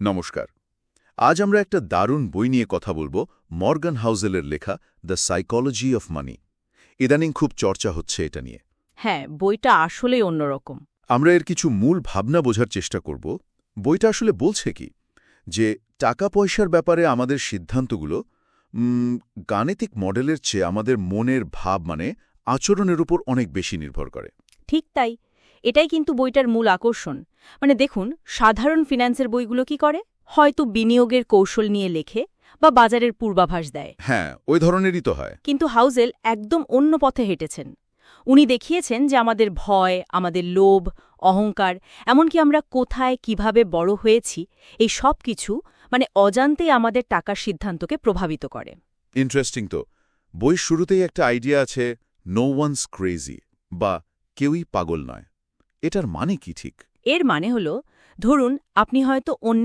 নমস্কার। আজ আমরা একটা দারুণ বই নিয়ে কথা বলবো, মর্গান হাউজেলের লেখা দ্য সাইকোলজি অফ মানি। ইদানিং খুব চর্চা হচ্ছে এটা নিয়ে। হ্যাঁ, বইটা আসলেই অন্যরকম। আমরা এর কিছু মূল ভাবনা বোঝার চেষ্টা করব। বইটা আসলে বলছে কি, যে টাকা পয়সার ব্যাপারে আমাদের সিদ্ধান্তগুলো গাণিতিক মডেলের চেয়ে আমাদের মনের ভাব আচরণের উপর অনেক বেশি নির্ভর করে। ঠিক তাই। এটাই কিন্তু বইটার মূল আকর্ষণ। দেখুন, সাধারণ ফিন্যান্সের বইগুলো কি করে? হয়তো বিনিয়োগের কৌশল নিয়ে লেখে বা বাজারের পূর্বাভাস দেয়। হ্যাঁ, ওই ধরনেরই তো হয়। কিন্তু হাউজেল একদম অন্য পথে হেঁটেছেন। উনি দেখিয়েছেন যে আমাদের ভয়, আমাদের লোভ, অহংকার, এমনকি আমরা কোথায় কিভাবে বড় হয়েছি, এই সব কিছু অজান্তেই আমাদের টাকার সিদ্ধান্তকে প্রভাবিত করে। ইন্টারেস্টিং তো। বইয়ের শুরুতেই একটা আইডিয়া আছে, নো ওয়ানস ক্রেজি, বা কেউই পাগল নয়। এটার মানে কি ঠিক? এর মানে হল, ধরুন আপনি হয়তো অন্য